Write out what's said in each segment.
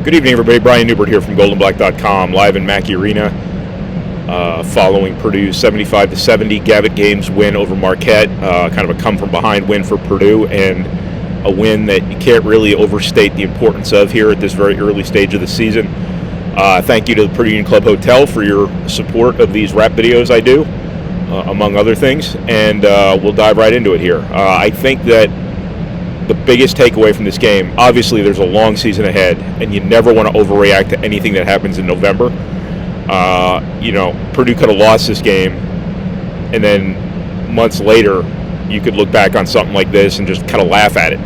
Good evening, everybody. Brian Neubert here from goldenblack.com, live in Mackey Arena, following Purdue's 75-70 Gavitt Games win over Marquette. Kind of a come-from-behind win for Purdue, and a win that you can't really overstate the importance of here at this very early stage of the season. Thank you to the Purdue Union Club Hotel for your support of these rap videos I do, among other things, and we'll dive right into it here. I think that the biggest takeaway from this game, obviously there's a long season ahead, and you never want to overreact to anything that happens in November. Purdue could have lost this game, and then months later, you could look back on something like this and just kind of laugh at it.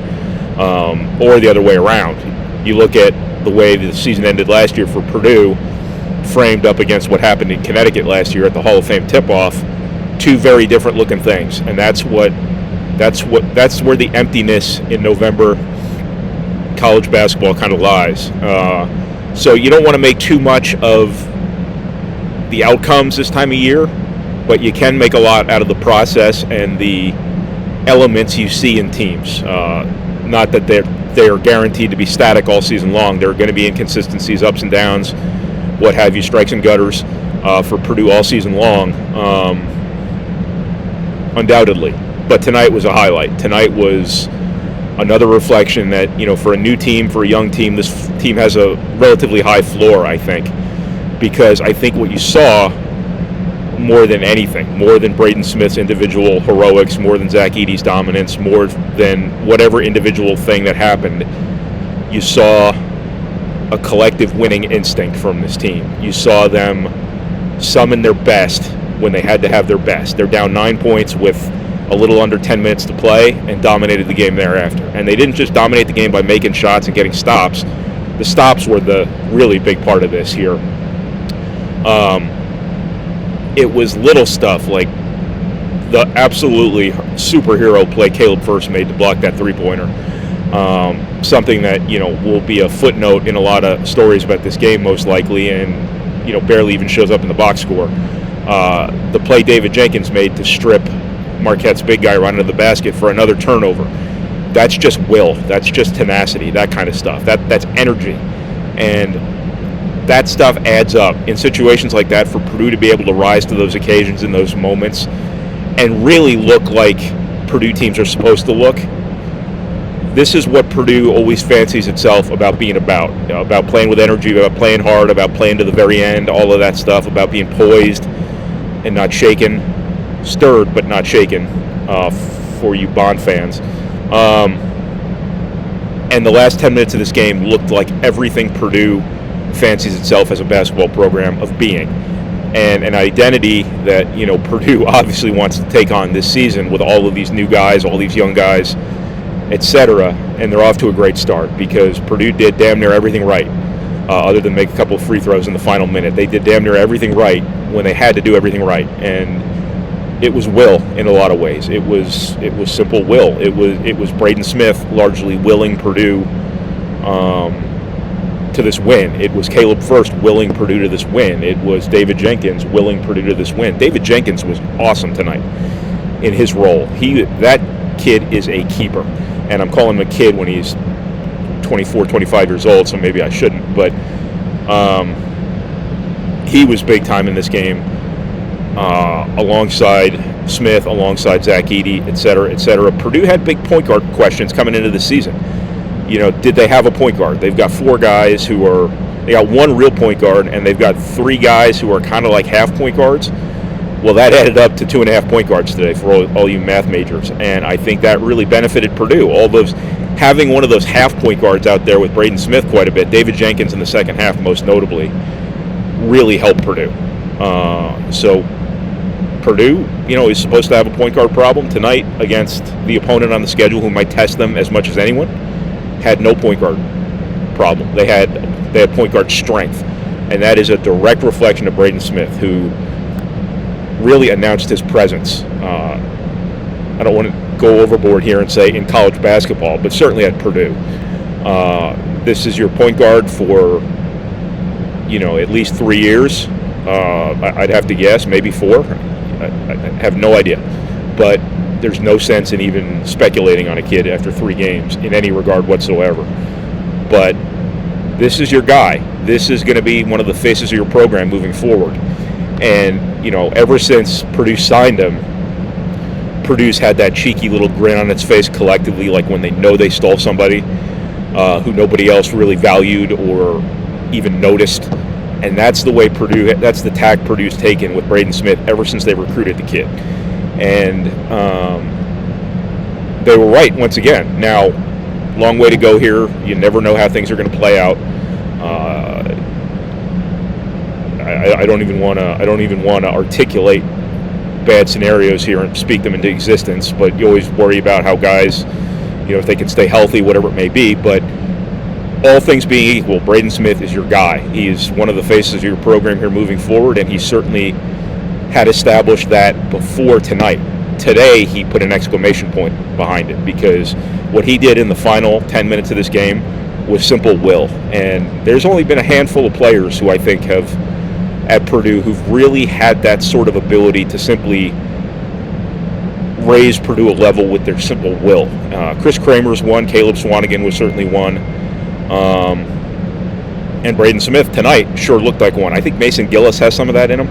Or the other way around. You look at the way the season ended last year for Purdue, framed up against what happened in Connecticut last year at the Hall of Fame tip-off, two very different looking things, and that's where the emptiness in November college basketball kind of lies. So you don't want to make too much of the outcomes this time of year, but you can make a lot out of the process and the elements you see in teams. Not that they're guaranteed to be static all season long. There are going to be inconsistencies, ups and downs, what have you, strikes and gutters for Purdue all season long, undoubtedly. But tonight was a highlight. Tonight was another reflection that, for a new team, for a young team, this team has a relatively high floor, I think. Because I think what you saw, more than anything, more than Braden Smith's individual heroics, more than Ross-Ade's dominance, more than whatever individual thing that happened, you saw a collective winning instinct from this team. You saw them summon their best when they had to have their best. They're down 9 points with a little under 10 minutes to play and dominated the game thereafter. And they didn't just dominate the game by making shots and getting stops. The stops were the really big part of this here. It was little stuff like the absolutely superhero play Caleb First made to block that three-pointer. Something that, will be a footnote in a lot of stories about this game most likely, and, barely even shows up in the box score. The play David Jenkins made to strip Marquette's big guy right into the basket for another turnover. That's just will. That's just tenacity, that kind of stuff. That's energy. And that stuff adds up in situations like that for Purdue to be able to rise to those occasions in those moments and really look like Purdue teams are supposed to look. This is what Purdue always fancies itself about being about playing with energy, about playing hard, about playing to the very end, all of that stuff, about being poised and not shaken, stirred but not shaken, for you Bond fans. And the last 10 minutes of this game looked like everything Purdue fancies itself as a basketball program of being, and an identity that Purdue obviously wants to take on this season with all of these new guys, all these young guys, etc. And they're off to a great start because Purdue did damn near everything right, other than make a couple of free throws in the final minute. They did damn near everything right when they had to do everything right, and it was will in a lot of ways. It was simple will. It was Braden Smith largely willing Purdue to this win. It was Caleb First willing Purdue to this win. It was David Jenkins willing Purdue to this win. David Jenkins was awesome tonight in his role. That kid is a keeper, and I'm calling him a kid when he's 24, 25 years old, so maybe I shouldn't, but he was big time in this game, alongside Smith, alongside Ross-Ade, et cetera. Purdue had big point guard questions coming into the season. Did they have a point guard? They've got four guys they got one real point guard, and they've got three guys who are kind of like half point guards. Well, that added up to 2.5 point guards today for all you math majors, and I think that really benefited Purdue. Having one of those half point guards out there with Braden Smith quite a bit, David Jenkins in the second half most notably, really helped Purdue. So Purdue, is supposed to have a point guard problem tonight against the opponent on the schedule who might test them as much as anyone. Had no point guard problem. They had point guard strength, and that is a direct reflection of Braden Smith, who really announced his presence. I don't want to go overboard here and say in college basketball, but certainly at Purdue. This is your point guard for at least 3 years. I'd have to guess, maybe 4. I have no idea, but there's no sense in even speculating on a kid after 3 games in any regard whatsoever. But This is your guy. This is going to be one of the faces of your program moving forward. And, ever since Purdue signed him, Purdue's had that cheeky little grin on its face collectively, like when they know they stole somebody who nobody else really valued or even noticed. And that's the way that's the tack Purdue's taken with Braden Smith ever since they recruited the kid. And they were right once again. Now, long way to go here. You never know how things are going to play out. I don't even want to articulate bad scenarios here and speak them into existence. But you always worry about how guys, if they can stay healthy, whatever it may be. But all things being equal, Braden Smith is your guy. He is one of the faces of your program here moving forward, and he certainly had established that before tonight. Today, he put an exclamation point behind it, because what he did in the final 10 minutes of this game was simple will. And there's only been a handful of players who I think have, at Purdue, who've really had that sort of ability to simply raise Purdue a level with their simple will. Chris Kramer's one, Caleb Swanigan was certainly one, and Braden Smith tonight sure looked like one. I think Mason Gillis has some of that in him.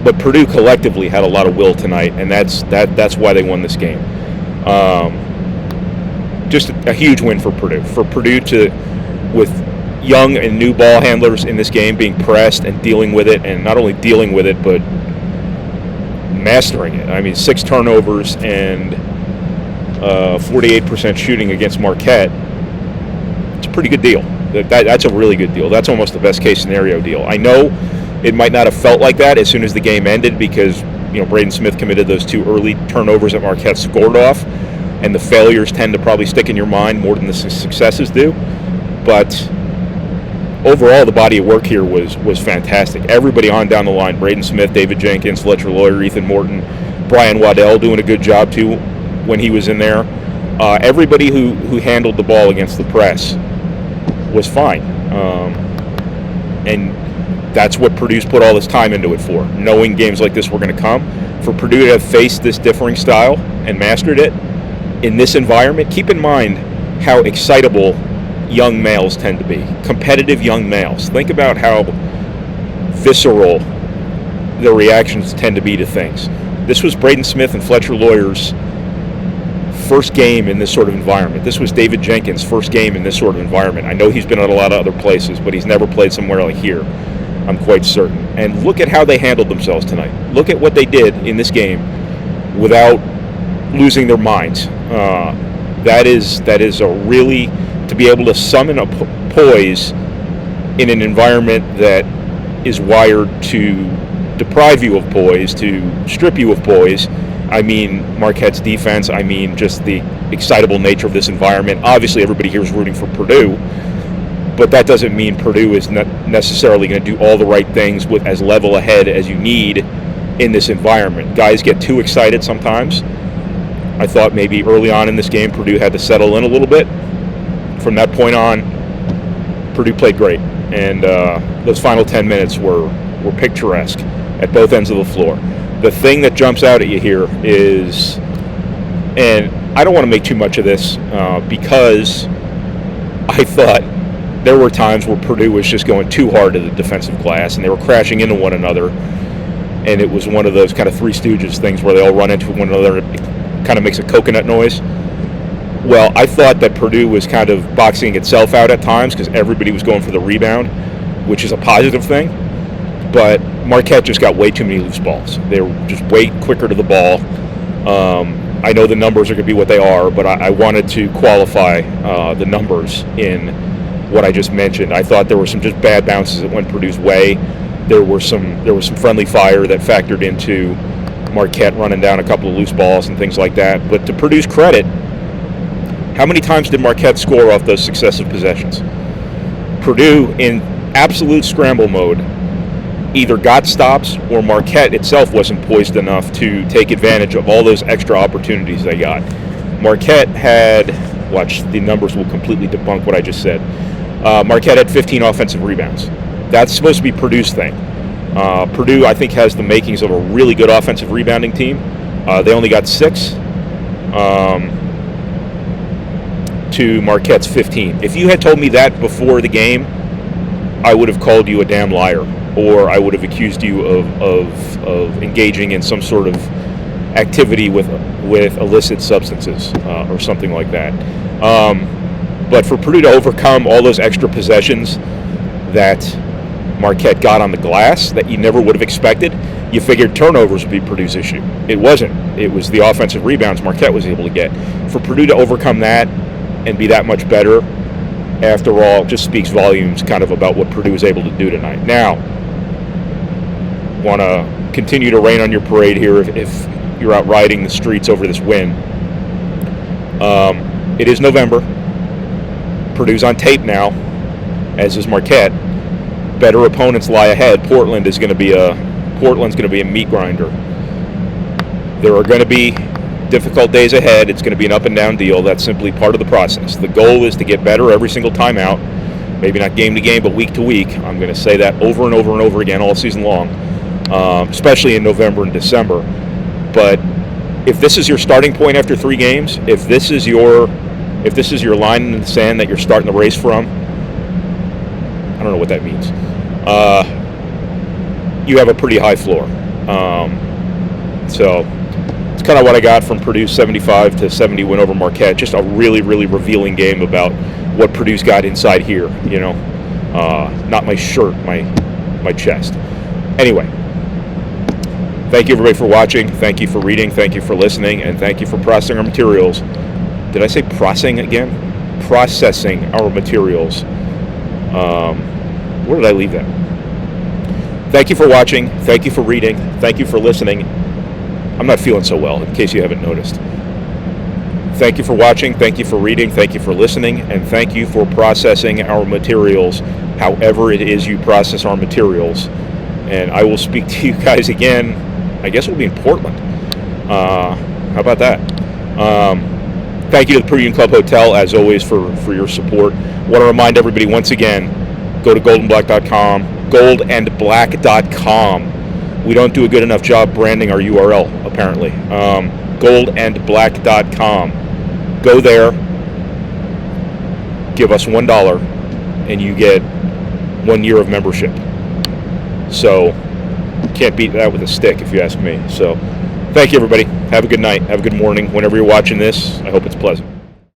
But Purdue collectively had a lot of will tonight, and that's why they won this game. Just a huge win for Purdue. For Purdue to, with young and new ball handlers in this game, being pressed and dealing with it, and not only dealing with it, but mastering it. I mean, 6 turnovers and 48% shooting against Marquette. It's a pretty good deal. That's a really good deal. That's almost the best case scenario deal. I know it might not have felt like that as soon as the game ended, because Braden Smith committed those 2 early turnovers that Marquette scored off, and the failures tend to probably stick in your mind more than the successes do. But overall, the body of work here was fantastic. Everybody on down the line: Braden Smith, David Jenkins, Fletcher Lawyer, Ethan Morton, Brian Waddell doing a good job too when he was in there. Everybody who handled the ball against the press was fine, and that's what Purdue's put all this time into it for, knowing games like this were going to come. For Purdue to have faced this differing style and mastered it in this environment, keep in mind how excitable young males tend to be, competitive young males. Think about how visceral their reactions tend to be to things. This was Braden Smith and Fletcher Lawyer's first game in this sort of environment. This was David Jenkins' first game in this sort of environment. I know he's been at a lot of other places, but he's never played somewhere like here, I'm quite certain. And look at how they handled themselves tonight. Look at what they did in this game without losing their minds. That is a really, to be able to summon a poise in an environment that is wired to deprive you of poise, to strip you of poise. I mean Marquette's defense. I mean just the excitable nature of this environment. Obviously, everybody here is rooting for Purdue, but that doesn't mean Purdue is not necessarily going to do all the right things with as level a head as you need in this environment. Guys get too excited sometimes. I thought maybe early on in this game Purdue had to settle in a little bit. From that point on, Purdue played great, and those final 10 minutes were picturesque at both ends of the floor. The thing that jumps out at you here is, and I don't want to make too much of this because I thought there were times where Purdue was just going too hard to the defensive glass, and they were crashing into one another, and it was one of those kind of Three Stooges things where they all run into one another. It kind of makes a coconut noise. Well, I thought that Purdue was kind of boxing itself out at times because everybody was going for the rebound, which is a positive thing. But Marquette just got way too many loose balls. They were just way quicker to the ball. I know the numbers are going to be what they are, but I wanted to qualify the numbers in what I just mentioned. I thought there were some just bad bounces that went Purdue's way. There was some friendly fire that factored into Marquette running down a couple of loose balls and things like that. But to Purdue's credit, how many times did Marquette score off those successive possessions? Purdue, in absolute scramble mode, either got stops or Marquette itself wasn't poised enough to take advantage of all those extra opportunities they got. Marquette had, watch, the numbers will completely debunk what I just said. Marquette had 15 offensive rebounds. That's supposed to be Purdue's thing. Purdue, I think, has the makings of a really good offensive rebounding team. They only got 6. to Marquette's 15. If you had told me that before the game, I would have called you a damn liar, or I would have accused you of engaging in some sort of activity with illicit substances or something like that. But for Purdue to overcome all those extra possessions that Marquette got on the glass that you never would have expected, you figured turnovers would be Purdue's issue. It wasn't. It was the offensive rebounds Marquette was able to get. For Purdue to overcome that and be that much better, after all, just speaks volumes kind of about what Purdue was able to do tonight. Now, want to continue to rain on your parade here if you're out riding the streets over this win. It is November. Purdue's on tape now, as is Marquette. Better opponents lie ahead. Portland's going to be a meat grinder. There are going to be difficult days ahead. It's going to be an up and down deal. That's simply part of the process. The goal is to get better every single time out. Maybe not game to game, but week to week. I'm going to say that over and over and over again all season long, especially in November and December. But if this is your starting point after 3 games, if this is your line in the sand that you're starting the race from, I don't know what that means. You have a pretty high floor. So it's kind of what I got from Purdue's 75-70 win over Marquette. Just a really, really revealing game about what Purdue's got inside here. Not my shirt, my chest. Anyway. Thank you, everybody, for watching. Thank you for reading. Thank you for listening. And thank you for processing our materials. Did I say processing again? Processing our materials. Where did I leave that? Thank you for watching. Thank you for reading. Thank you for listening. I'm not feeling so well, in case you haven't noticed. Thank you for watching. Thank you for reading. Thank you for listening. And thank you for processing our materials, however it is you process our materials. And I will speak to you guys again. I guess it'll be in Portland. How about that? Thank you to the Purdue Club Hotel, as always, for your support. Want to remind everybody once again, go to goldandblack.com, goldandblack.com. We don't do a good enough job branding our URL, apparently. Goldandblack.com. Go there, give us $1, and you get 1 year of membership. So, can't beat that with a stick, if you ask me. So, thank you, everybody. Have a good night. Have a good morning. Whenever you're watching this, I hope it's pleasant.